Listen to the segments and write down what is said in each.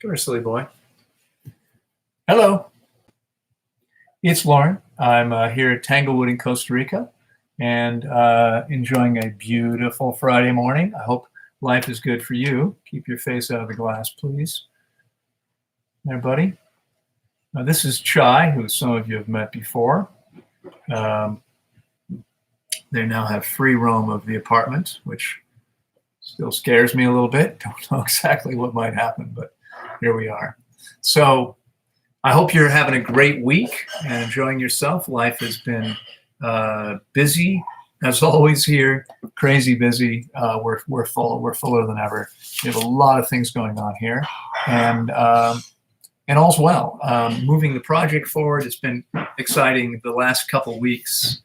Come here, silly boy. Hello. It's Loren. I'm here at Tanglewood in Costa Rica and enjoying a beautiful Friday morning. I hope life is good for you. Keep your face out of the glass, please. There, buddy. Now, this is Chai, who some of you have met before. They now have free roam of the apartment, which still scares me a little bit. Don't know exactly what might happen, but here we are. So I hope you're having a great week and enjoying yourself. Life has been busy, as always here, crazy busy. We're fuller than ever. We have a lot of things going on here, and all's well. Moving the project forward, it's been exciting the last couple of weeks.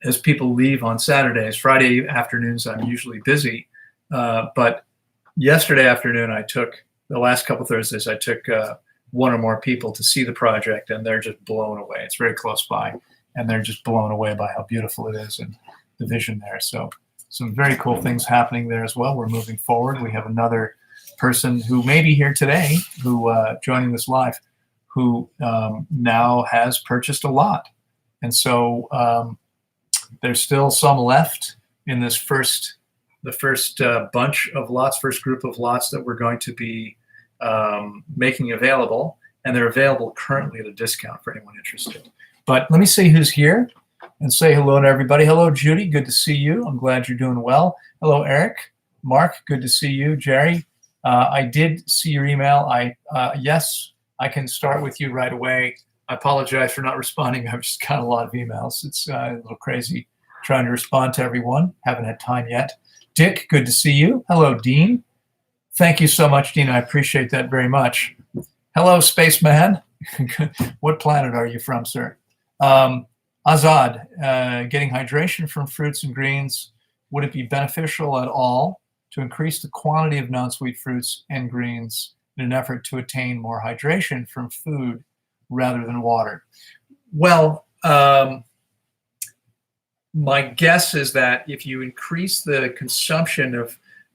As people leave on Saturdays, Friday afternoons, I'm usually busy. But yesterday afternoon, the last couple of Thursdays, I took one or more people to see the project, and they're just blown away. It's very close by, and they're just blown away by how beautiful it is and the vision there. So some very cool things happening there as well. We're moving forward. We have another person who may be here today, who joining this live, who now has purchased a lot. And so there's still some left in this the first bunch of lots, first group of lots that we're going to be making available, and they're available currently at a discount for anyone interested. But let me see who's here and say hello to everybody. Hello, Judy. Good to see you. I'm glad you're doing well. Hello, Eric. Mark, good to see you. Jerry, I did see your email. Yes, I can start with you right away. I apologize for not responding. I've just got a lot of emails. It's a little crazy trying to respond to everyone. Haven't had time yet. Dick, good to see you. Hello, Dean. Thank you so much, Dean. I appreciate that very much. Hello, Spaceman. What planet are you from, sir? Azad, getting hydration from fruits and greens. Would it be beneficial at all to increase the quantity of non-sweet fruits and greens in an effort to attain more hydration from food rather than water? Well, my guess is that if you increase the consumption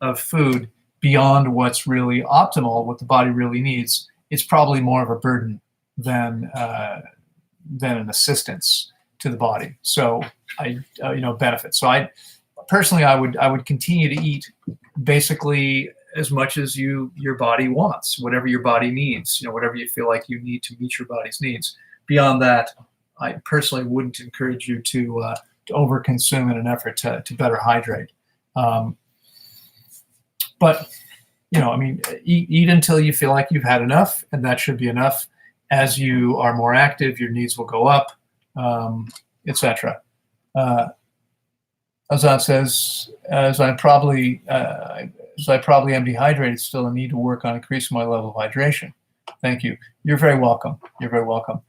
of food beyond what's really optimal, what the body really needs, it's probably more of a burden than an assistance to the body. So benefit. So I would continue to eat basically as much as your body wants, whatever your body needs, whatever you feel like you need to meet your body's needs. Beyond that, I personally wouldn't encourage you to overconsume in an effort to better hydrate. But eat until you feel like you've had enough, and that should be enough. As you are more active, your needs will go up, etc. Azad says, as I probably am dehydrated still, I need to work on increasing my level of hydration. Thank you. You're very welcome. You're very welcome.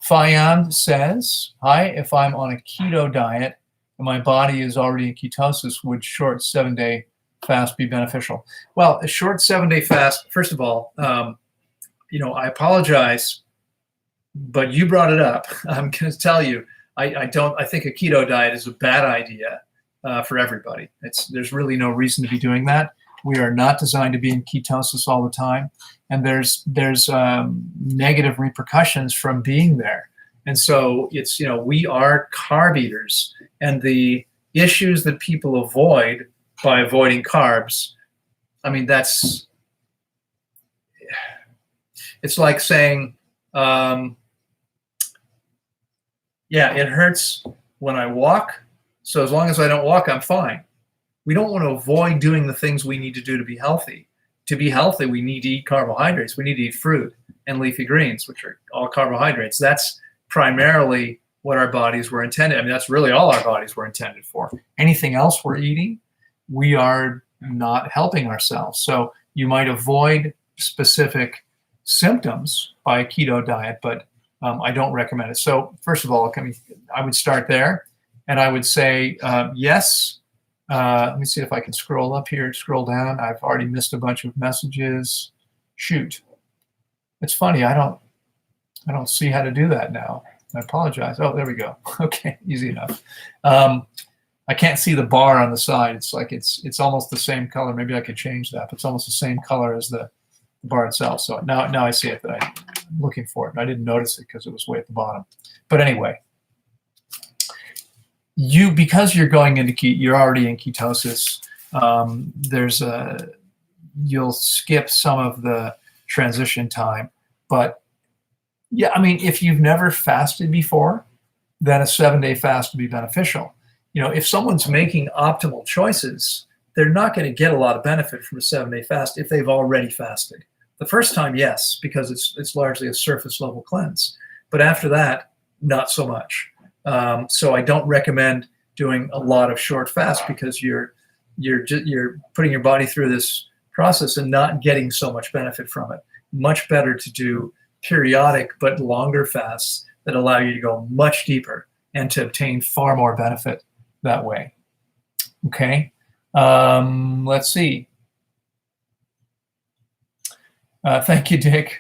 Fayan says, hi, if I'm on a keto diet and my body is already in ketosis, would short 7-day fast be beneficial? Well, a short 7-day fast, first of all, I apologize, but you brought it up. I'm going to tell you, I think a keto diet is a bad idea for everybody. There's really no reason to be doing that. We are not designed to be in ketosis all the time, and there's negative repercussions from being there. And so we are carb eaters, and the issues that people avoid by avoiding carbs, it's like saying, it hurts when I walk, so as long as I don't walk, I'm fine. We don't want to avoid doing the things we need to do to be healthy. To be healthy, we need to eat carbohydrates. We need to eat fruit and leafy greens, which are all carbohydrates. That's primarily what our bodies were intended. That's really all our bodies were intended for. Anything else we're eating, we are not helping ourselves. So you might avoid specific symptoms by a keto diet, but I don't recommend it. So first of all, I would start there, and I would say yes. Let me see if I can scroll up here, scroll down. I've already missed a bunch of messages. Shoot. It's funny, I don't see how to do that now. I apologize. Oh, there we go. Okay, easy enough. I can't see the bar on the side. It's like it's almost the same color. Maybe I could change that, but it's almost the same color as the the bar itself. So now I see it, that I'm looking for it. I didn't notice it because it was way at the bottom. But anyway, because you're going into you're already in ketosis. You'll skip some of the transition time, but yeah, I mean, if you've never fasted before, then a 7-day fast would be beneficial. If someone's making optimal choices, they're not going to get a lot of benefit from a 7-day fast if they've already fasted. The first time, yes, because it's largely a surface level cleanse, but after that, not so much. So I don't recommend doing a lot of short fasts because you're putting your body through this process and not getting so much benefit from it. Much better to do periodic but longer fasts that allow you to go much deeper and to obtain far more benefit that way. Okay, let's see. Thank you, Dick.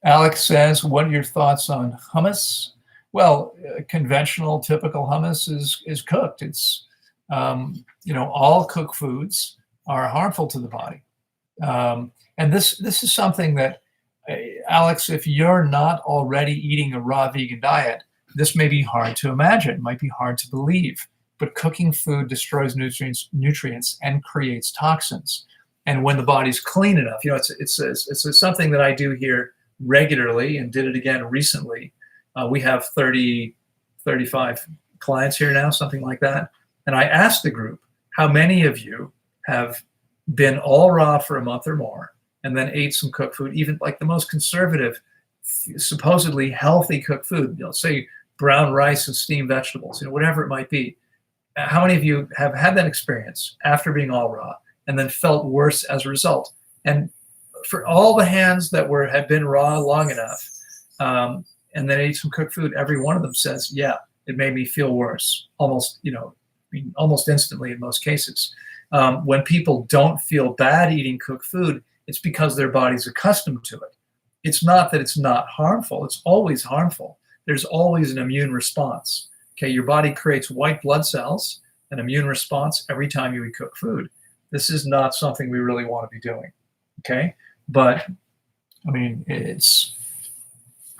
Alex says, what are your thoughts on hummus? Well, conventional, typical hummus is cooked. It's, all cooked foods are harmful to the body. And this is something that, Alex, if you're not already eating a raw vegan diet, this may be hard to imagine. It might be hard to believe. But cooking food destroys nutrients and creates toxins. And when the body's clean enough, it's something that I do here regularly and did it again recently. We have 30, 35 clients here now, something like that. And I asked the group, how many of you have been all raw for a month or more and then ate some cooked food, even like the most conservative, supposedly healthy cooked food, say brown rice and steamed vegetables, whatever it might be. How many of you have had that experience after being all raw and then felt worse as a result? And for all the hands that had been raw long enough, and then ate some cooked food, every one of them says, yeah, it made me feel worse, almost instantly in most cases. When people don't feel bad eating cooked food, it's because their body's accustomed to it. It's not that it's not harmful. It's always harmful. There's always an immune response. Okay, your body creates white blood cells, an immune response every time you eat cooked food. This is not something we really want to be doing. Okay, but I mean, it's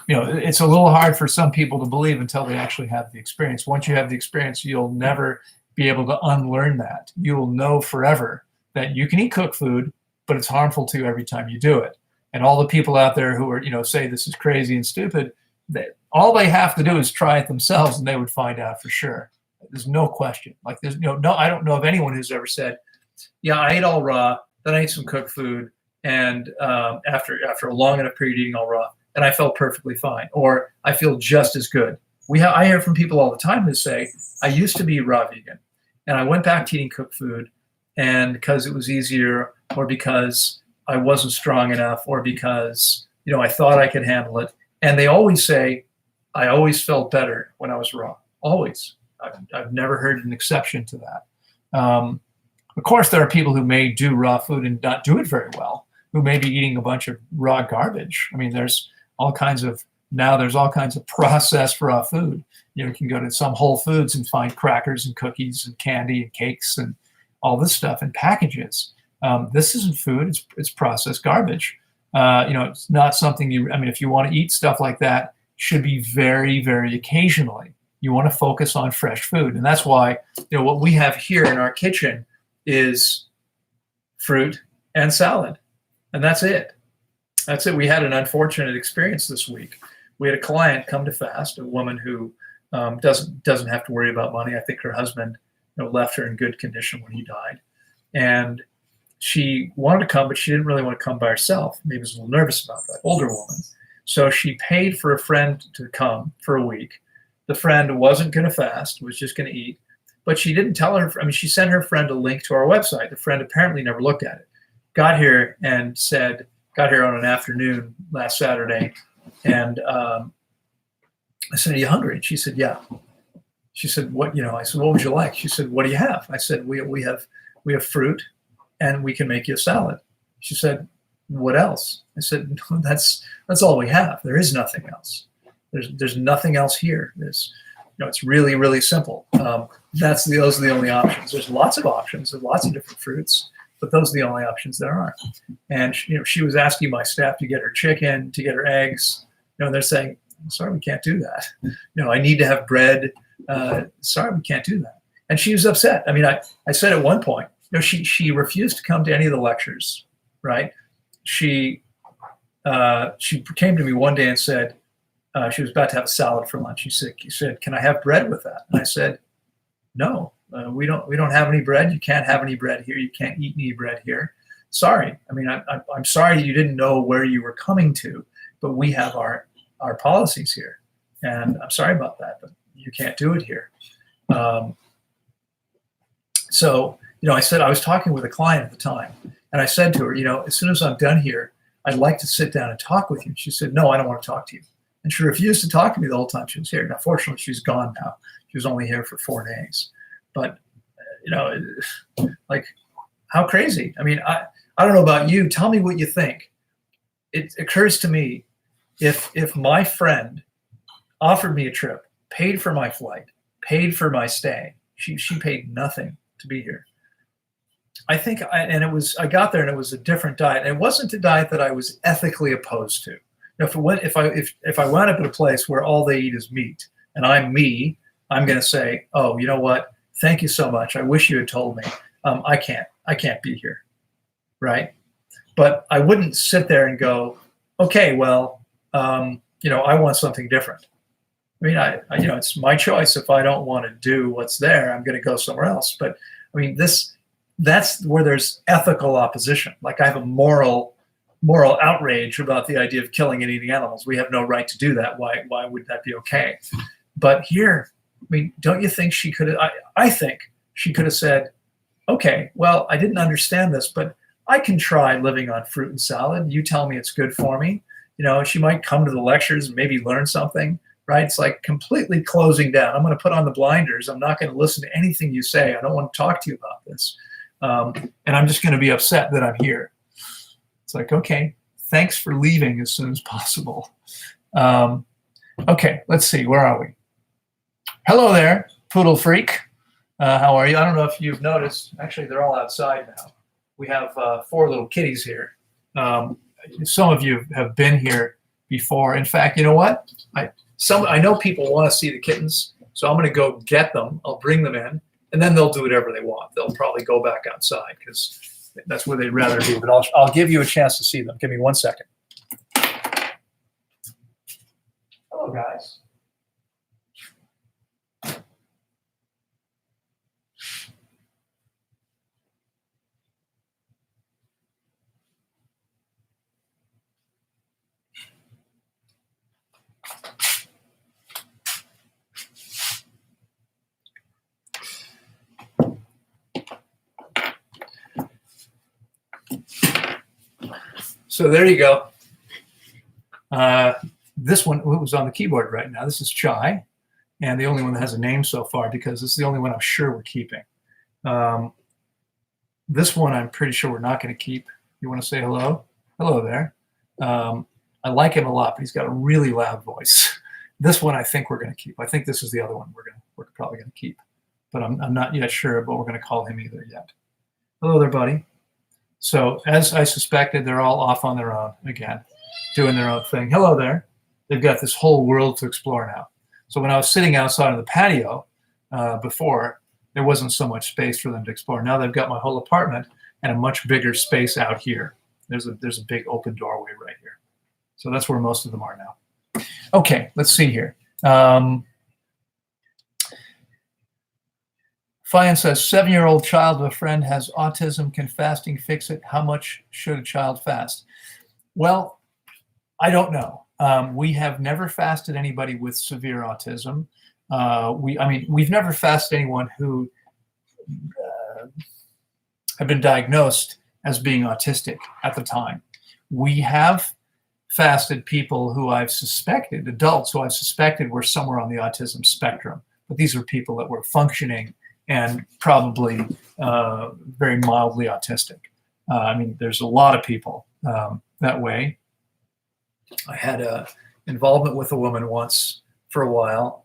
a little hard for some people to believe until they actually have the experience. Once you have the experience, you'll never be able to unlearn that. You will know forever that you can eat cooked food, but it's harmful to you every time you do it. And all the people out there who are, say this is crazy and stupid, all they have to do is try it themselves and they would find out for sure. There's no question. Like there's no, I don't know of anyone who's ever said, yeah, I ate all raw, then I ate some cooked food, and after a long enough period eating all raw, and I felt perfectly fine, or I feel just as good. I hear from people all the time who say, I used to be raw vegan, and I went back to eating cooked food, and because it was easier, or because I wasn't strong enough, or because I thought I could handle it. And they always say, I always felt better when I was raw. Always. I've never heard an exception to that. Of course, there are people who may do raw food and not do it very well, who may be eating a bunch of raw garbage. I mean, there's all kinds of processed raw food. You can go to some Whole Foods and find crackers and cookies and candy and cakes and all this stuff in packages. This isn't food, it's processed garbage. It's not something if you want to eat stuff like that, it should be very, very occasionally. You want to focus on fresh food. And that's why, what we have here in our kitchen is fruit and salad. And that's it. That's it. We had an unfortunate experience this week. We had a client come to fast, a woman who doesn't have to worry about money. I think her husband left her in good condition when he died. And she wanted to come, but she didn't really want to come by herself. Maybe was a little nervous about that, older woman. So she paid for a friend to come for a week. The friend wasn't going to fast, was just going to eat. But she didn't tell her, she sent her friend a link to our website. The friend apparently never looked at it. Got here on an afternoon last Saturday. And I said, are you hungry? And she said, yeah. She said, what, I said, what would you like? She said, what do you have? I said, we have fruit and we can make you a salad. She said, what else? I said, no, that's all we have. There is nothing else. There's nothing else here. It's really, really simple. Those are the only options. There's lots of options. There's lots of different fruits. but those are the only options there are. And she was asking my staff to get her chicken, to get her eggs. And they're saying, sorry, we can't do that. I need to have bread. Sorry, we can't do that. And she was upset. I mean, I said at one point, she refused to come to any of the lectures, right? She came to me one day and said, she was about to have a salad for lunch. She said, can I have bread with that? And I said, no, we don't have any bread. You can't have any bread here. You can't eat any bread here. Sorry. I mean, I'm sorry you didn't know where you were coming to, but we have our policies here. And I'm sorry about that, but you can't do it here. So, I said, I was talking with a client at the time, and I said to her, as soon as I'm done here, I'd like to sit down and talk with you. She said, no, I don't want to talk to you. And she refused to talk to me the whole time she was here. Now, fortunately, she's gone now. She was only here for 4 days. But, like, how crazy. I mean, I don't know about you. Tell me what you think. It occurs to me, if my friend offered me a trip, paid for my flight, paid for my stay, she paid nothing to be here. I think, I got there and it was a different diet. And it wasn't a diet that I was ethically opposed to. If I wound up at a place where all they eat is meat, and I'm me, I'm going to say, oh, you know what? Thank you so much. I wish you had told me. I can't be here, right? But I wouldn't sit there and go, okay, well, I want something different. I mean, it's my choice. If I don't want to do what's there, I'm going to go somewhere else. But I mean, that's where there's ethical opposition. Like, I have a moral outrage about the idea of killing and eating animals. We have no right to do that. Why would that be okay? But here, I mean, don't you think she could have, I think she could have said, okay, well, I didn't understand this, but I can try living on fruit and salad. You tell me it's good for me. She might come to the lectures and maybe learn something, right? It's like completely closing down. I'm going to put on the blinders. I'm not going to listen to anything you say. I don't want to talk to you about this. And I'm just going to be upset that I'm here. It's like, okay, thanks for leaving as soon as possible. Okay, let's see. Where are we? Hello there, Poodle Freak. How are you? I don't know if you've noticed. Actually, they're all outside now. We have 4 little kitties here. Some of you have been here before. In fact, you know what? I know people want to see the kittens, so I'm going to go get them. I'll bring them in, and then they'll do whatever they want. They'll probably go back outside because that's where they'd rather be. But I'll give you a chance to see them. Give me 1 second. Hello, guys. So there you go. This one was on the keyboard right now. This is Chai, and the only one that has a name so far because it's the only one I'm sure we're keeping. This one I'm pretty sure we're not going to keep. You want to say hello? Hello there. I like him a lot, but he's got a really loud voice. This one I think we're going to keep. I think this is the other one we're probably going to keep, but I'm not yet sure what we're going to call him either yet. Hello there, buddy. So as I suspected, they're all off on their own again, doing their own thing. Hello there. They've got this whole world to explore now. So when I was sitting outside on the patio before, there wasn't so much space for them to explore. Now they've got my whole apartment and a much bigger space out here. There's a big open doorway right here. So that's where most of them are now. Okay, let's see here. Fian says, 7-year-old child of a friend has autism. Can fasting fix it? How much should a child fast? Well, I don't know. We have never fasted anybody with severe autism. We've never fasted anyone who had been diagnosed as being autistic at the time. We have fasted people who I've suspected, adults who I've suspected were somewhere on the autism spectrum. But these are people that were functioning and probably very mildly autistic. There's a lot of people that way. I had involvement with a woman once for a while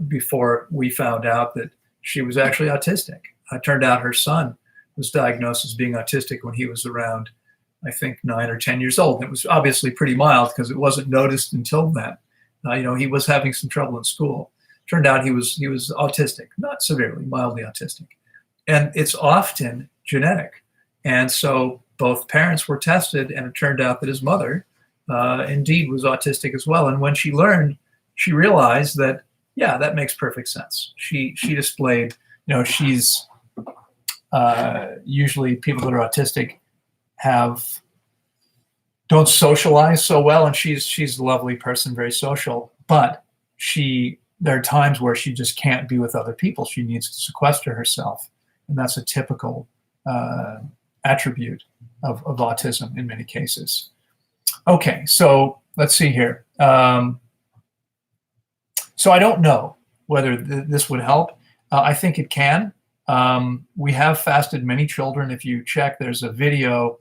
before we found out that she was actually autistic. It turned out her son was diagnosed as being autistic when he was around, I think, 9 or 10 years old. It was obviously pretty mild because it wasn't noticed until then. He was having some trouble in school. Turned out he was autistic, not severely, mildly autistic. And it's often genetic. And so both parents were tested, and it turned out that his mother indeed was autistic as well. And when she learned, she realized that, yeah, that makes perfect sense. She displayed, she's usually people that are autistic don't socialize so well, and she's a lovely person, very social, but there are times where she just can't be with other people. She needs to sequester herself, and that's a typical attribute of autism in many cases. Okay, so let's see here. So I don't know whether this would help. I think it can. We have fasted many children. If you check, there's a video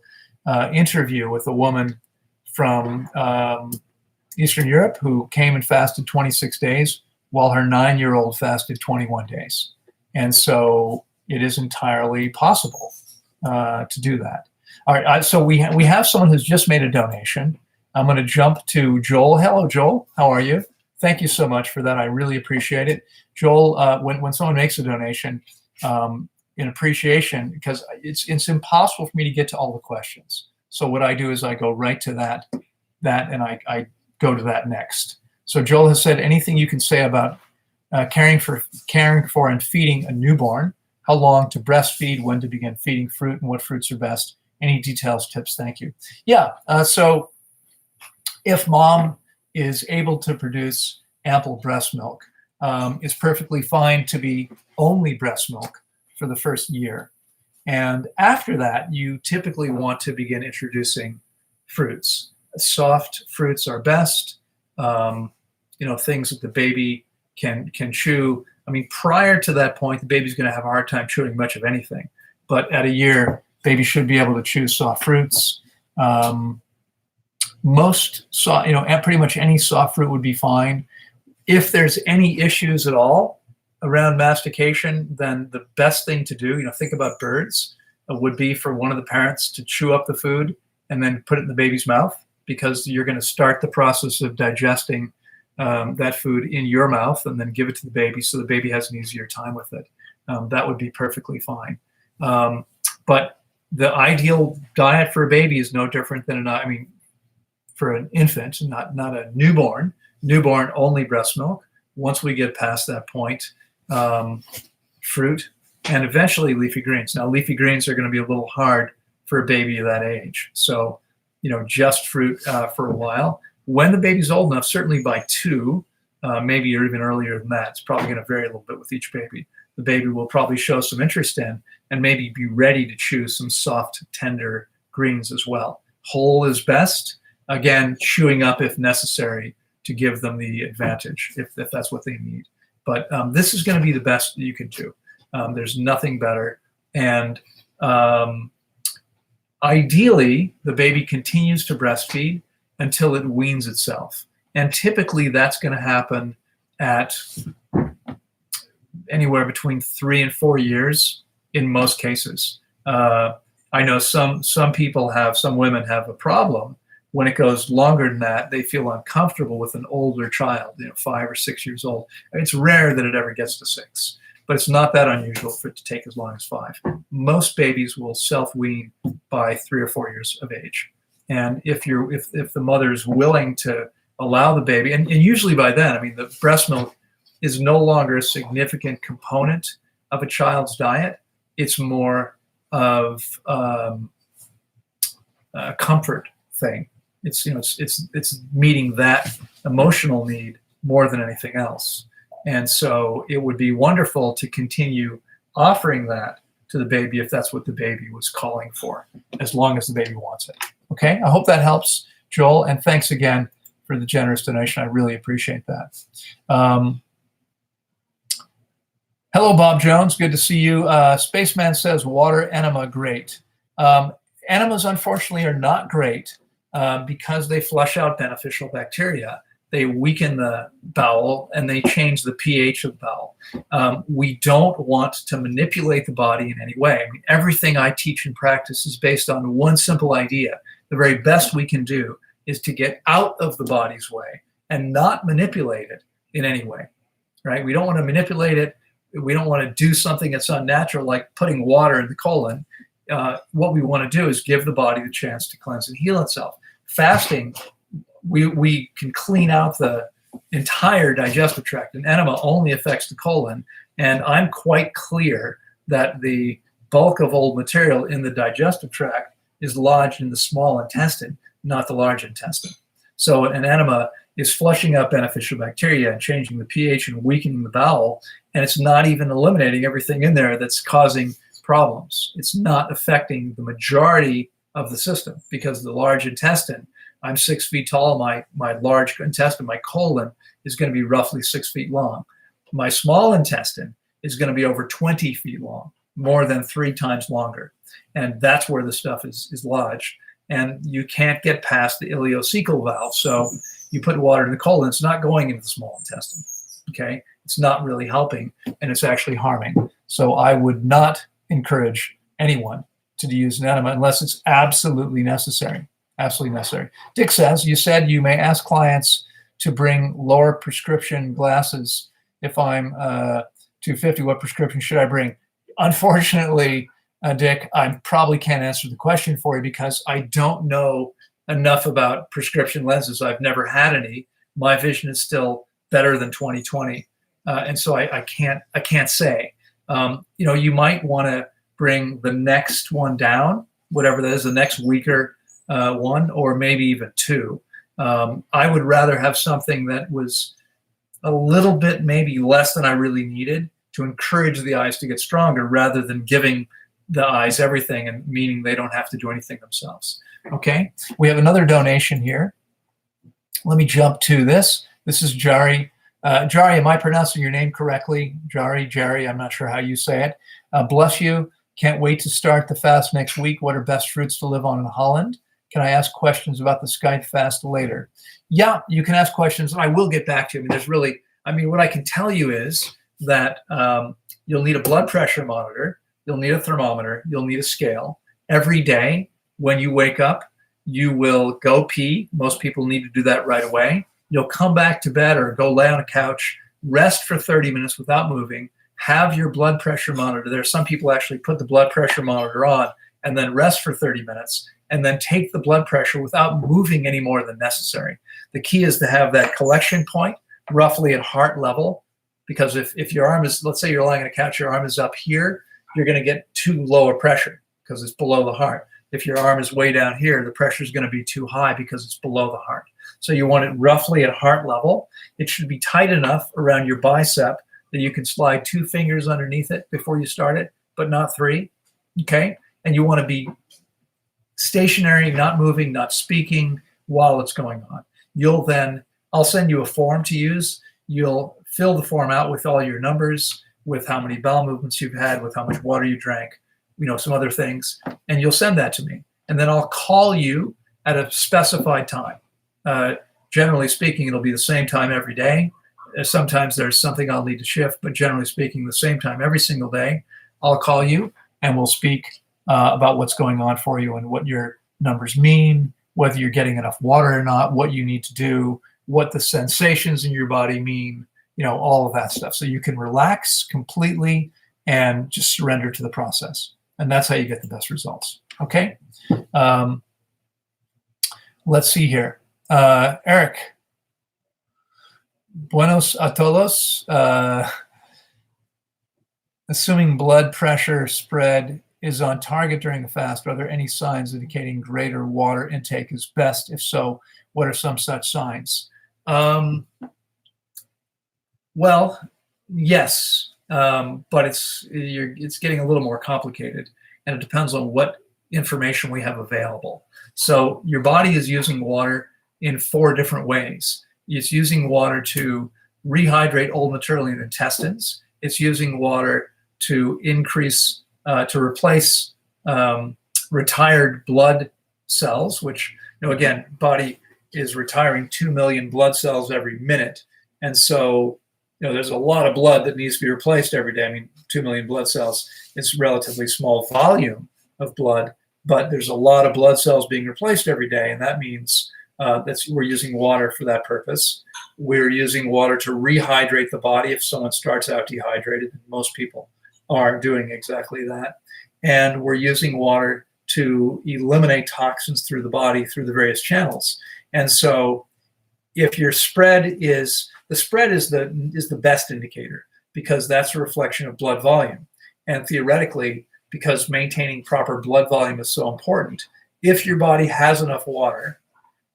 interview with a woman from Eastern Europe who came and fasted 26 days while her 9-year-old fasted 21 days. And so it is entirely possible to do that. All right, so we have someone who's just made a donation. I'm going to jump to Joel. Hello, Joel. How are you? Thank you so much for that. I really appreciate it. Joel, when someone makes a donation, in appreciation, because it's impossible for me to get to all the questions. So what I do is I go right to that, and I go to that next. So Joel has said, anything you can say about caring for and feeding a newborn, how long to breastfeed, when to begin feeding fruit, and what fruits are best. Any details, tips? Thank you. Yeah, so if mom is able to produce ample breast milk, it's perfectly fine to be only breast milk for the first year. And after that, you typically want to begin introducing fruits. Soft fruits are best, things that the baby can chew. I mean, prior to that point, the baby's going to have a hard time chewing much of anything. But at a year, baby should be able to chew soft fruits. Most soft, and pretty much any soft fruit would be fine. If there's any issues at all around mastication, then the best thing to do, think about birds, would be for one of the parents to chew up the food and then put it in the baby's mouth, because you're going to start the process of digesting that food in your mouth and then give it to the baby so the baby has an easier time with it. That would be perfectly fine. But the ideal diet for a baby is no different than for an infant, not a newborn. Newborn, only breast milk. Once we get past that point, fruit, and eventually leafy greens. Now, leafy greens are going to be a little hard for a baby of that age. So, just fruit for a while. When the baby's old enough, certainly by 2, maybe or even earlier than that, it's probably going to vary a little bit with each baby. The baby will probably show some interest in and maybe be ready to chew some soft, tender greens as well. Whole is best. Again, chewing up if necessary to give them the advantage if that's what they need. But this is going to be the best that you can do. There's nothing better. And ideally, the baby continues to breastfeed until it weans itself. And typically that's going to happen at anywhere between 3 and 4 years in most cases. I know some women have a problem. When it goes longer than that, they feel uncomfortable with an older child, 5 or 6 years old. It's rare that it ever gets to 6, but it's not that unusual for it to take as long as 5. Most babies will self-wean by 3 or 4 years of age. And if the mother is willing to allow the baby, and usually by then, the breast milk is no longer a significant component of a child's diet. It's more of a comfort thing. It's meeting that emotional need more than anything else. And so it would be wonderful to continue offering that to the baby if that's what the baby was calling for, as long as the baby wants it. Okay, I hope that helps, Joel, and thanks again for the generous donation. I really appreciate that. Hello, Bob Jones. Good to see you. Spaceman says water enema, great. Enemas, unfortunately, are not great because they flush out beneficial bacteria. they weaken the bowel, and they change the pH of the bowel. We don't want to manipulate the body in any way. I mean, everything I teach and practice is based on one simple idea. The very best we can do is to get out of the body's way and not manipulate it in any way, right? We don't want to manipulate it. We don't want to do something that's unnatural, like putting water in the colon. What we want to do is give the body the chance to cleanse and heal itself. Fasting, we can clean out the entire digestive tract. An enema only affects the colon, and I'm quite clear that the bulk of old material in the digestive tract is lodged in the small intestine, not the large intestine. So an enema is flushing out beneficial bacteria and changing the pH and weakening the bowel, and it's not even eliminating everything in there that's causing problems. It's not affecting the majority of the system, because the large intestine, I'm 6 feet tall, my large intestine, my colon, is going to be roughly 6 feet long. My small intestine is going to be over 20 feet long, more than 3 times longer. And that's where the stuff is lodged. And you can't get past the ileocecal valve. So you put water in the colon, it's not going into the small intestine. Okay? It's not really helping, and it's actually harming. So I would not encourage anyone to use an enema unless it's absolutely necessary. Absolutely necessary. Dick says, you said you may ask clients to bring lower prescription glasses. If I'm 250, what prescription should I bring? Unfortunately, Dick, I probably can't answer the question for you because I don't know enough about prescription lenses. I've never had any. My vision is still better than 20/20, and so I can't say. You might want to bring the next one down, whatever that is, the next weaker one, or maybe even 2. I would rather have something that was a little bit maybe less than I really needed to encourage the eyes to get stronger, rather than giving the eyes everything and meaning they don't have to do anything themselves. Okay, we have another donation here. Let me jump to this. This is Jari. Jari, am I pronouncing your name correctly? Jerry, I'm not sure how you say it. Bless you. Can't wait to start the fast next week. What are best fruits to live on in Holland? Can I ask questions about the Skype fast later? Yeah, you can ask questions, and I will get back to you. What I can tell you is that you'll need a blood pressure monitor, you'll need a thermometer, you'll need a scale. Every day when you wake up, you will go pee. Most people need to do that right away. You'll come back to bed or go lay on a couch, rest for 30 minutes without moving, have your blood pressure monitor there. Some people actually put the blood pressure monitor on and then rest for 30 minutes and then take the blood pressure without moving any more than necessary. The key is to have that collection point roughly at heart level, because if your arm is, let's say you're lying on a couch, your arm is up here, you're going to get too low a pressure because it's below the heart. If your arm is way down here, the pressure is going to be too high because it's below the heart. So you want it roughly at heart level. It should be tight enough around your bicep that you can slide 2 fingers underneath it before you start it, but not 3, okay? And you want to be stationary, not moving, not speaking while it's going on. I'll send you a form to use. You'll fill the form out with all your numbers, with how many bowel movements you've had, with how much water you drank, some other things, and you'll send that to me. And then I'll call you at a specified time. Generally speaking, it'll be the same time every day. Sometimes there's something I'll need to shift, but generally speaking, the same time every single day, I'll call you and we'll speak about what's going on for you and what your numbers mean, whether you're getting enough water or not, what you need to do, what the sensations in your body mean, all of that stuff. So you can relax completely and just surrender to the process. And that's how you get the best results. Okay. Let's see here. Eric. Buenos a todos. Assuming blood pressure spread is on target during the fast, are there any signs indicating greater water intake is best? If so, what are some such signs? Well, yes, but it's getting a little more complicated, and it depends on what information we have available. So your body is using water in 4 different ways. It's using water to rehydrate old material in the intestines. It's using water to increase, to replace retired blood cells, which, again, body is retiring 2 million blood cells every minute. And so, there's a lot of blood that needs to be replaced every day. I mean, 2 million blood cells, it's a relatively small volume of blood, but there's a lot of blood cells being replaced every day. And that means we're using water for that purpose. We're using water to rehydrate the body if someone starts out dehydrated. Most people are doing exactly that. And we're using water to eliminate toxins through the body through the various channels. And so if your spread is the best indicator, because that's a reflection of blood volume. And theoretically, because maintaining proper blood volume is so important, if your body has enough water,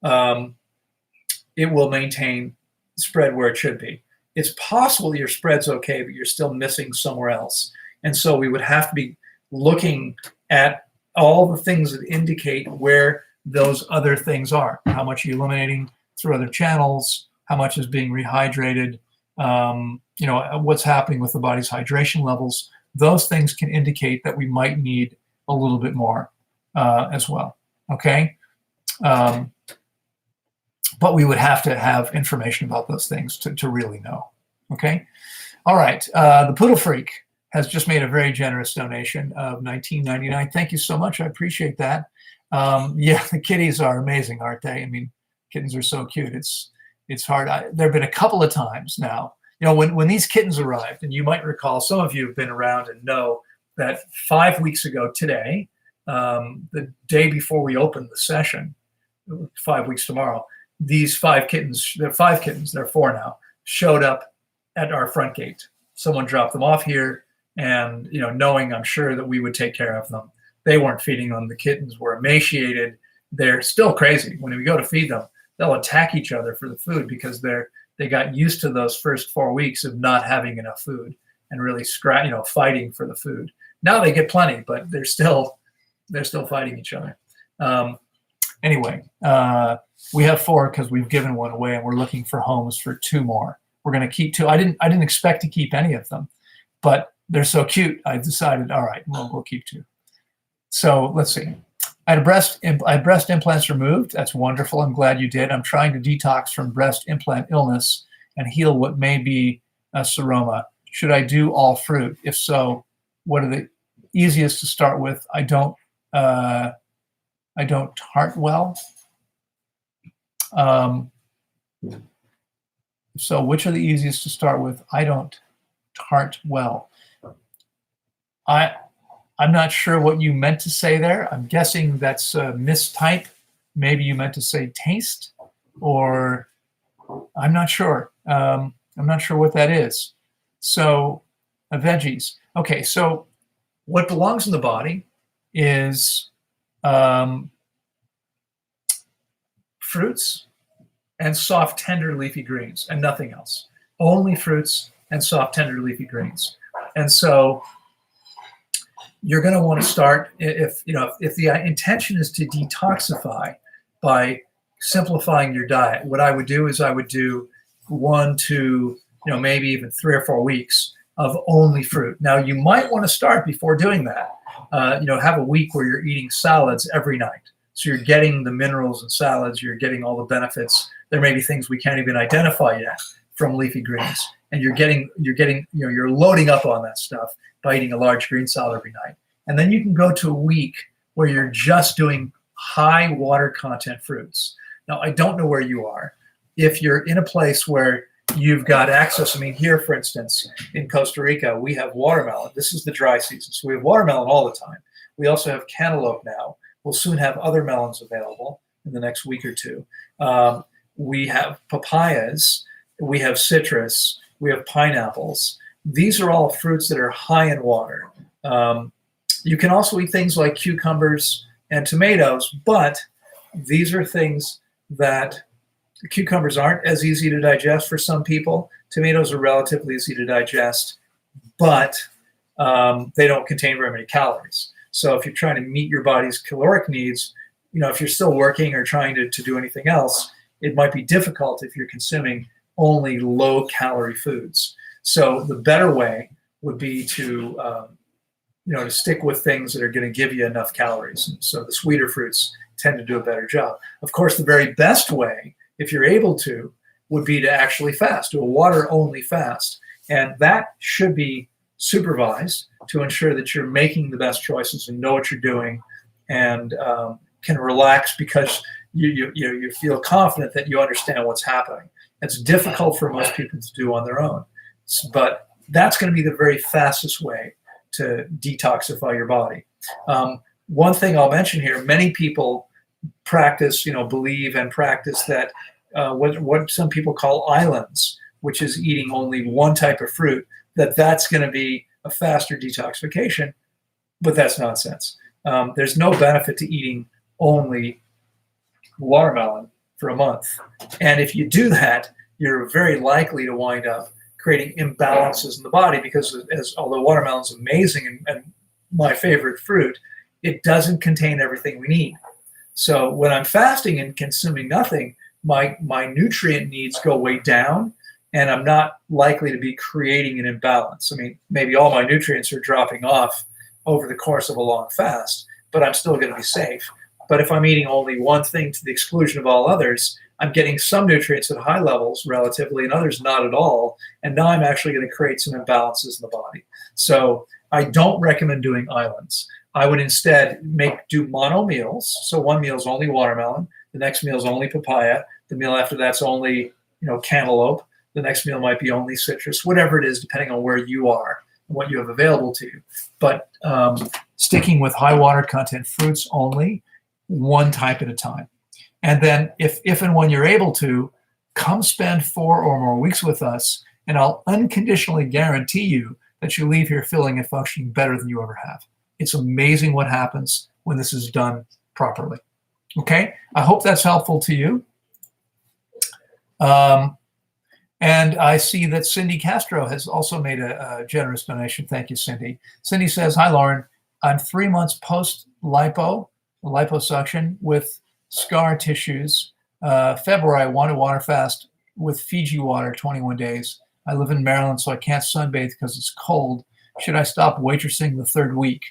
it will maintain spread where it should be. It's possible your spread's okay, but you're still missing somewhere else. And so we would have to be looking at all the things that indicate where those other things are. How much are you eliminating through other channels? How much is being rehydrated? What's happening with the body's hydration levels? Those things can indicate that we might need a little bit more as well. Okay. But we would have to have information about those things to really know. Okay. All right. The Poodle Freak has just made a very generous donation of $19.99. Thank you so much. I appreciate that. Yeah, the kitties are amazing, aren't they? I mean, kittens are so cute. It's hard. There have been a couple of times now, when these kittens arrived, and you might recall, some of you have been around and know that 5 weeks ago today, the day before we opened the session, 5 weeks tomorrow, these 5 kittens, they're 5 kittens, they're 4 now, showed up at our front gate. Someone dropped them off here, and knowing, I'm sure, that we would take care of them. They weren't feeding them. The kittens were emaciated. They're still crazy. When we go to feed them, they'll attack each other for the food because they got used to those first 4 weeks of not having enough food and really fighting for the food. Now they get plenty, but they're still fighting each other. Anyway, we have 4 because we've given one away, and we're looking for homes for 2 more. We're going to keep 2. I didn't expect to keep any of them, but they're so cute. I decided, all right, well, we'll keep 2. So let's see. I had breast implants removed. That's wonderful. I'm glad you did. I'm trying to detox from breast implant illness and heal what may be a seroma. Should I do all fruit? If so, what are the easiest to start with? I don't tart well. So which are the easiest to start with? I don't tart well. I'm not sure what you meant to say there. I'm guessing that's a mistype. Maybe you meant to say taste, or I'm not sure. I'm not sure what that is. So veggies. Okay, so what belongs in the body is fruits and soft, tender leafy greens, and nothing else. Only fruits and soft, tender leafy greens. And so you're going to want to start, if the intention is to detoxify by simplifying your diet. What I would do is I would do 1 to maybe even 3 or 4 weeks of only fruit. Now you might want to start before doing that. Have a week where you're eating salads every night. So you're getting the minerals in salads. You're getting all the benefits. There may be things we can't even identify yet from leafy greens, and you're loading up on that stuff by eating a large green salad every night. And then you can go to a week where you're just doing high water content fruits. Now, I don't know where you are. If you're in a place where you've got access, I mean, here, for instance, in Costa Rica, we have watermelon. This is the dry season, so we have watermelon all the time. We also have cantaloupe now. We'll soon have other melons available in the next week or 2. We have papayas. We have citrus. We have pineapples. These are all fruits that are high in water. You can also eat things like cucumbers and tomatoes, but these are things that cucumbers aren't as easy to digest for some people. Tomatoes are relatively easy to digest, but they don't contain very many calories. So if you're trying to meet your body's caloric needs, if you're still working or trying to do anything else, it might be difficult if you're consuming only low-calorie foods. So the better way would be to to stick with things that are going to give you enough calories. And so the sweeter fruits tend to do a better job. Of course, the very best way, if you're able to, would be to actually fast, do a water-only fast. And that should be supervised to ensure that you're making the best choices and know what you're doing, and can relax because you feel confident that you understand what's happening. It's difficult for most people to do on their own, but that's going to be the very fastest way to detoxify your body. One thing I'll mention here, many people practice, believe and practice that what some people call islands, which is eating only one type of fruit, that's going to be a faster detoxification, but that's nonsense. There's no benefit to eating only watermelon for a month. And if you do that, you're very likely to wind up creating imbalances in the body because although watermelon is amazing and my favorite fruit, it doesn't contain everything we need. So when I'm fasting and consuming nothing, my nutrient needs go way down, and I'm not likely to be creating an imbalance. I mean, maybe all my nutrients are dropping off over the course of a long fast, but I'm still going to be safe. But if I'm eating only one thing to the exclusion of all others, I'm getting some nutrients at high levels relatively and others not at all. And now I'm actually going to create some imbalances in the body. So I don't recommend doing islands. I would instead do mono meals. So one meal is only watermelon. The next meal is only papaya. The meal after that's only, cantaloupe. The next meal might be only citrus, whatever it is, depending on where you are and what you have available to you. But sticking with high water content fruits only, one type at a time. And then if and when you're able to, come spend 4 or more weeks with us, and I'll unconditionally guarantee you that you leave here feeling and functioning better than you ever have. It's amazing what happens when this is done properly. Okay? I hope that's helpful to you. And I see that Cindy Castro has also made a generous donation. Thank you, Cindy. Cindy says, "Hi, Loren. I'm 3 months post-liposuction with scar tissues. February, I want to water fast with Fiji water 21 days. I live in Maryland, so I can't sunbathe because it's cold. Should I stop waitressing the 3rd week?"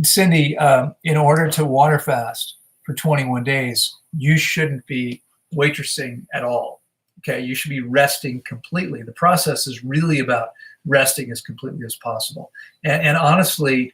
Cindy, in order to water fast for 21 days, you shouldn't be waitressing at all. Okay, you should be resting completely. The process is really about resting as completely as possible. And honestly,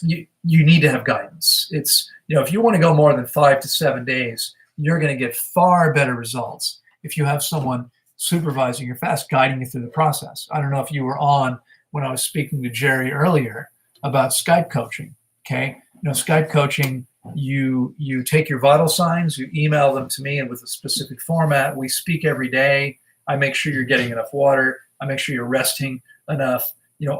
you need to have guidance. It's, if you want to go more than 5 to 7 days, you're going to get far better results if you have someone supervising your fast, guiding you through the process. I don't know if you were on when I was speaking to Jerry earlier about Skype coaching. Okay, Skype coaching, you take your vital signs, you email them to me, and with a specific format, we speak every day. I make sure you're getting enough water. I make sure you're resting enough.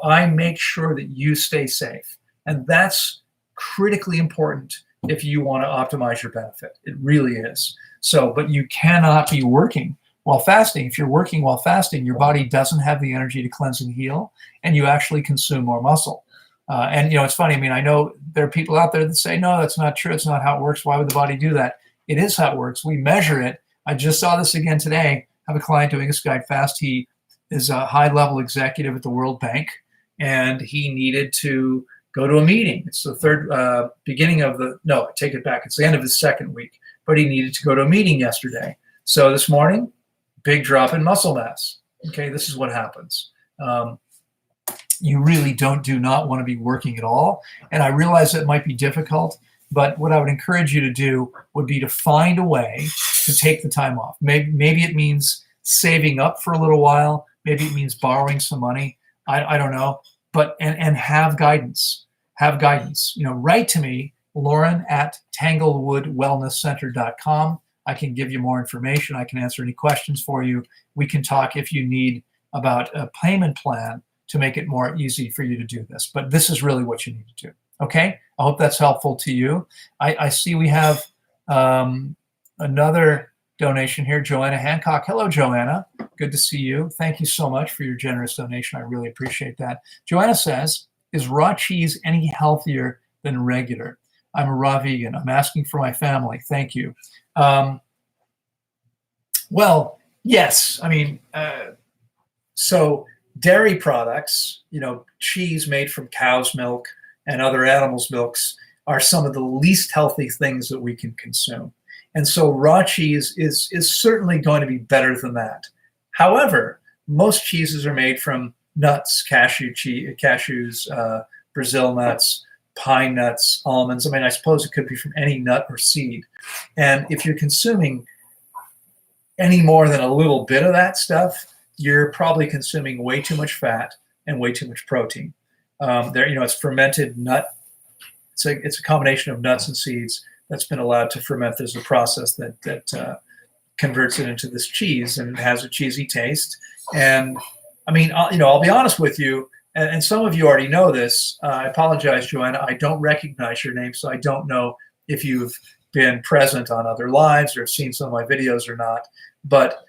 I make sure that you stay safe. And that's critically important if you want to optimize your benefit. It really is. So, but you cannot be working while fasting. If you're working while fasting, your body doesn't have the energy to cleanse and heal, and you actually consume more muscle. And it's funny. I mean, I know there are people out there that say, no, that's not true. It's not how it works. Why would the body do that? It is how it works. We measure it. I just saw this again today. I have a client doing a Skype fast. He is a high-level executive at the World Bank, and he needed to go to a meeting. It's the I take it back. It's the end of his 2nd week, but he needed to go to a meeting yesterday. So this morning, big drop in muscle mass. Okay, this is what happens. You really do not want to be working at all. And I realize that might be difficult, but what I would encourage you to do would be to find a way to take the time off. Maybe it means saving up for a little while. Maybe it means borrowing some money. I don't know. But and have guidance. Have guidance. Write to me, Loren at tanglewoodwellnesscenter.com. I can give you more information. I can answer any questions for you. We can talk if you need about a payment plan to make it more easy for you to do this. But this is really what you need to do. Okay? I hope that's helpful to you. I see we have another donation here, Joanna Hancock. Hello, Joanna. Good to see you. Thank you so much for your generous donation. I really appreciate that. Joanna says, is raw cheese any healthier than regular? I'm a raw vegan. I'm asking for my family. Thank you. Well, yes. I mean, so Dairy products, cheese made from cow's milk and other animals' milks are some of the least healthy things that we can consume. And so raw cheese is certainly going to be better than that. However, most cheeses are made from nuts, cashews, Brazil nuts, pine nuts, almonds. I mean, I suppose it could be from any nut or seed. And if you're consuming any more than a little bit of that stuff, you're probably consuming way too much fat and way too much protein. It's fermented nut. It's a combination of nuts and seeds that's been allowed to ferment. There's a process that converts it into this cheese and has a cheesy taste. And I mean, I'll be honest with you, and some of you already know this. I apologize, Joanna. I don't recognize your name, so I don't know if you've been present on other lives or have seen some of my videos or not. But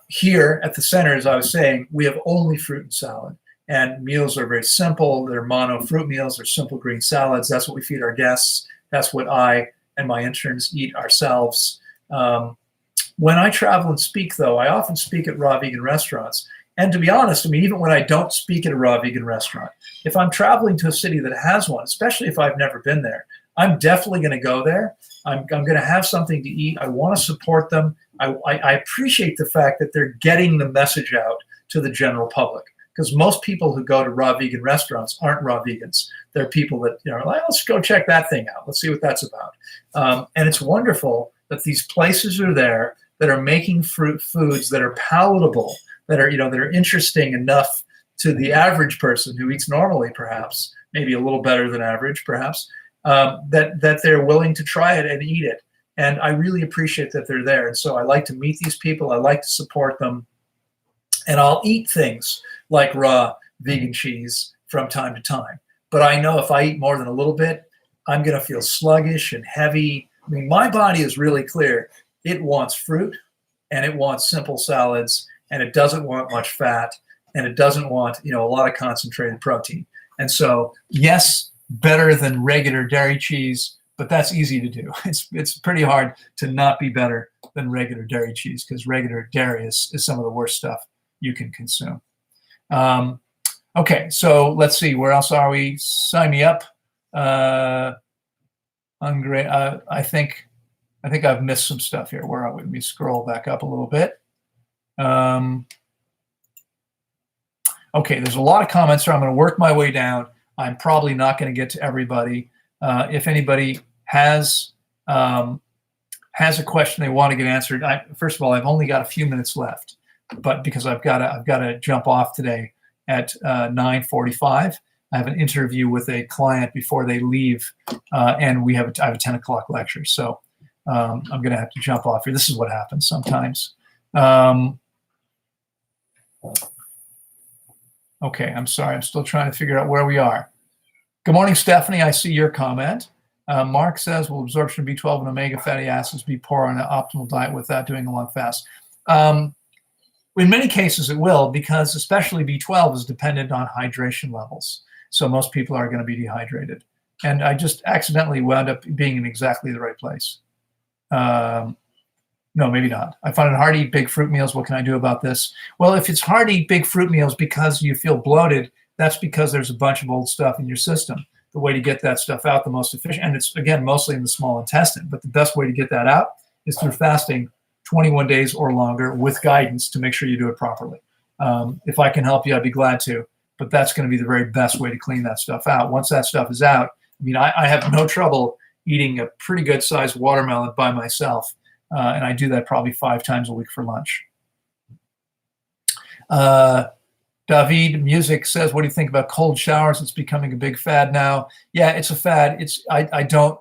here at the center, as I was saying, we have only fruit and salad. And meals are very simple. They're mono fruit meals. They're simple green salads. That's what we feed our guests. That's what I and my interns eat ourselves. When I travel and speak, though, I often speak at raw vegan restaurants. And to be honest, I mean, even when I don't speak at a raw vegan restaurant, if I'm traveling to a city that has one, especially if I've never been there, I'm definitely going to go there. I'm going to have something to eat. I want to support them. I appreciate the fact that they're getting the message out to the general public, because most people who go to raw vegan restaurants aren't raw vegans. They're people that are like, let's go check that thing out. Let's see what that's about. And it's wonderful that these places are there that are making foods that are palatable, that are interesting enough to the average person who eats normally, perhaps, maybe a little better than average, perhaps, that they're willing to try it and eat it. And I really appreciate that they're there. And so I like to meet these people. I like to support them. And I'll eat things like raw vegan cheese from time to time. But I know if I eat more than a little bit, I'm going to feel sluggish and heavy. I mean, my body is really clear. It wants fruit, and it wants simple salads, and it doesn't want much fat, and it doesn't want, a lot of concentrated protein. And so, yes, better than regular dairy cheese, but that's easy to do. It's pretty hard to not be better than regular dairy cheese, because regular dairy is some of the worst stuff you can consume. Okay, so let's see, where else are we? Sign me up. Hungry. I think I've missed some stuff here. Where are we? Let me scroll back up a little bit. Okay, there's a lot of comments here. I'm going to work my way down. I'm probably not going to get to everybody. If anybody has a question they want to get answered, first of all, I've only got a few minutes left, but because I've got to jump off today at 9:45. I have an interview with a client before they leave, and I have a 10 o'clock lecture. So I'm going to have to jump off here. This is what happens sometimes. Okay, I'm sorry. I'm still trying to figure out where we are. Good morning, Stephanie. I see your comment. Mark says, will absorption of B12 and omega fatty acids be poor on an optimal diet without doing a long fast? In many cases, it will, because especially B12 is dependent on hydration levels. So most people are going to be dehydrated. And I just accidentally wound up being in exactly the right place. No, maybe not. I find it hard to eat big fruit meals. What can I do about this? Well, if it's hard to eat big fruit meals because you feel bloated, that's because there's a bunch of old stuff in your system. The way to get that stuff out the most efficient, and it's, again, mostly in the small intestine, but the best way to get that out is through fasting 21 days or longer with guidance to make sure you do it properly. If I can help you, I'd be glad to, but that's going to be the very best way to clean that stuff out. Once that stuff is out, I mean, I have no trouble eating a pretty good sized watermelon by myself, and I do that probably 5 times a week for lunch. David Music says, what do you think about cold showers? It's becoming a big fad now. Yeah, it's a fad. I don't,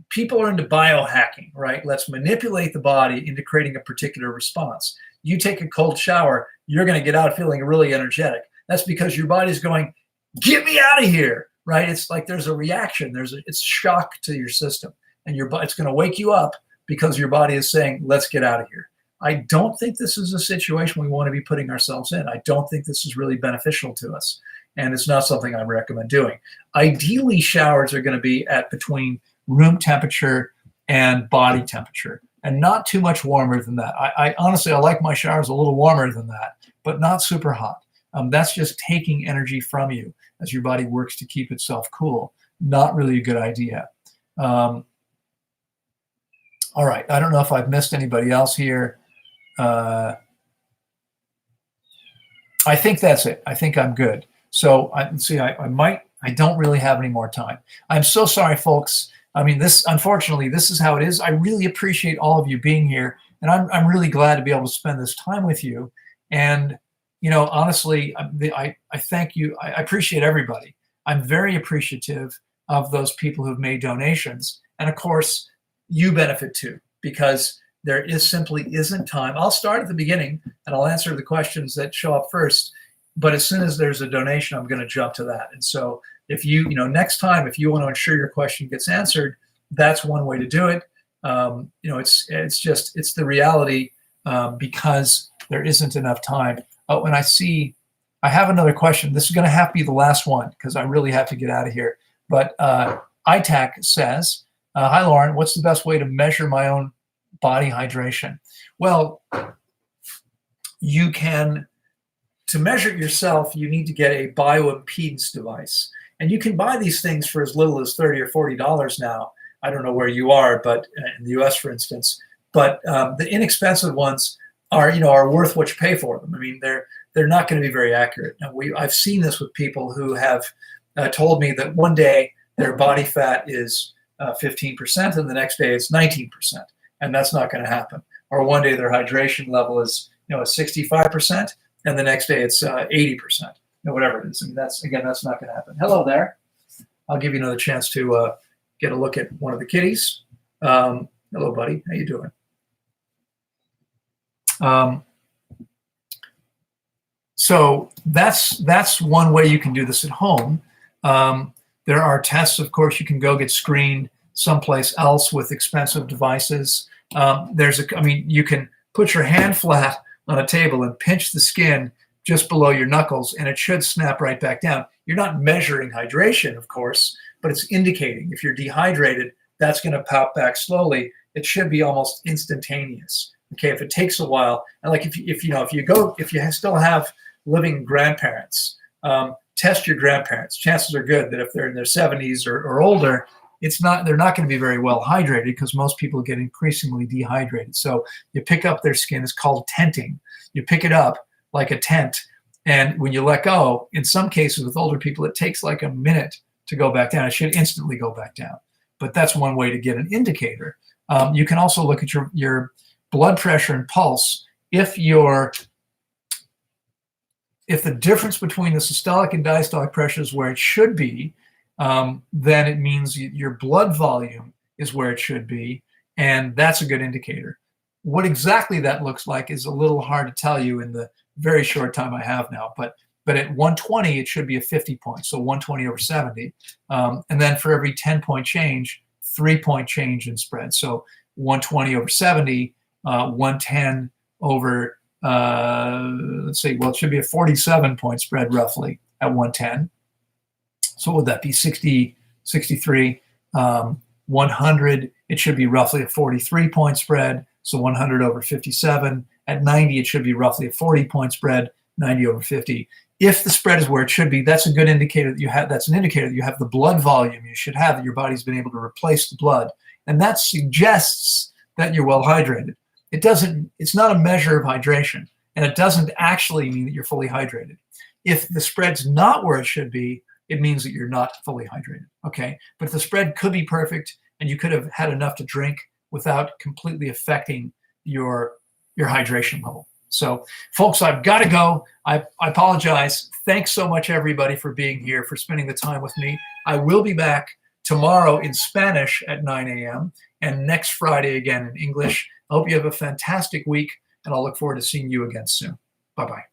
people are into biohacking, right? Let's manipulate the body into creating a particular response. You take a cold shower, you're going to get out feeling really energetic. That's because your body's going, get me out of here, right? It's like there's a reaction. It's shock to your system, and it's going to wake you up because your body is saying, let's get out of here. I don't think this is a situation we want to be putting ourselves in. I don't think this is really beneficial to us, and it's not something I recommend doing. Ideally, showers are going to be at between room temperature and body temperature, and not too much warmer than that. I honestly, I like my showers a little warmer than that, but not super hot. That's just taking energy from you as your body works to keep itself cool. Not really a good idea. All right, I don't know if I've missed anybody else here. I think that's it. I think I'm good. So I don't really have any more time. I'm so sorry, folks. I mean, unfortunately, this is how it is. I really appreciate all of you being here, and I'm really glad to be able to spend this time with you. And, honestly, I thank you. I appreciate everybody. I'm very appreciative of those people who've made donations. And of course, you benefit too, because there simply isn't time. I'll start at the beginning and I'll answer the questions that show up first. But as soon as there's a donation, I'm going to jump to that. And so if next time, if you want to ensure your question gets answered, that's one way to do it. It's the reality, because there isn't enough time. Oh, and I have another question. This is going to have to be the last one because I really have to get out of here. But ITAC says, hi, Loren, what's the best way to measure my own body hydration? Well, to measure it yourself, you need to get a bioimpedance device. And you can buy these things for as little as $30 or $40 now. I don't know where you are, but in the US, for instance. But the inexpensive ones are worth what you pay for them. I mean, they're not going to be very accurate. Now, I've seen this with people who have told me that one day their body fat is 15% and the next day it's 19%. And that's not going to happen. Or one day their hydration level is 65%, and the next day it's 80%, whatever it is. I mean, that's not going to happen. Hello there. I'll give you another chance to get a look at one of the kitties. Hello, buddy. How you doing? So that's one way you can do this at home. There are tests, of course. You can go get screened someplace else with expensive devices. You can put your hand flat on a table and pinch the skin just below your knuckles, and it should snap right back down. You're not measuring hydration, of course, but it's indicating. If you're dehydrated, that's going to pop back slowly. It should be almost instantaneous. Okay, if it takes a while, and like if you still have living grandparents, test your grandparents. Chances are good that if they're in their 70s or older, they're not going to be very well hydrated, because most people get increasingly dehydrated. So you pick up their skin. It's called tenting. You pick it up like a tent, and when you let go, in some cases with older people, it takes like a minute to go back down. It should instantly go back down. But that's one way to get an indicator. You can also look at your blood pressure and pulse. If the difference between the systolic and diastolic pressure is where it should be, then it means your blood volume is where it should be, and that's a good indicator. What exactly that looks like is a little hard to tell you in the very short time I have now, but at 120, it should be a 50 point, so 120 over 70. And then for every 10-point change, 3-point change in spread. So 120 over 70, 110 over, let's see, well, it should be a 47-point spread roughly at 110. So what would that be? 60, 63, 100, it should be roughly a 43-point spread. So 100 over 57. At 90, it should be roughly a 40-point spread, 90 over 50. If the spread is where it should be, that's a good indicator that you have, that's an indicator that you have the blood volume you should have, that your body's been able to replace the blood. And that suggests that you're well hydrated. It's not a measure of hydration, and it doesn't actually mean that you're fully hydrated. If the spread's not where it should be, it means that you're not fully hydrated, okay? But if the spread could be perfect and you could have had enough to drink without completely affecting your hydration level. So, folks, I've got to go. I apologize. Thanks so much, everybody, for being here, for spending the time with me. I will be back tomorrow in Spanish at 9 a.m. and next Friday again in English. I hope you have a fantastic week, and I'll look forward to seeing you again soon. Bye-bye.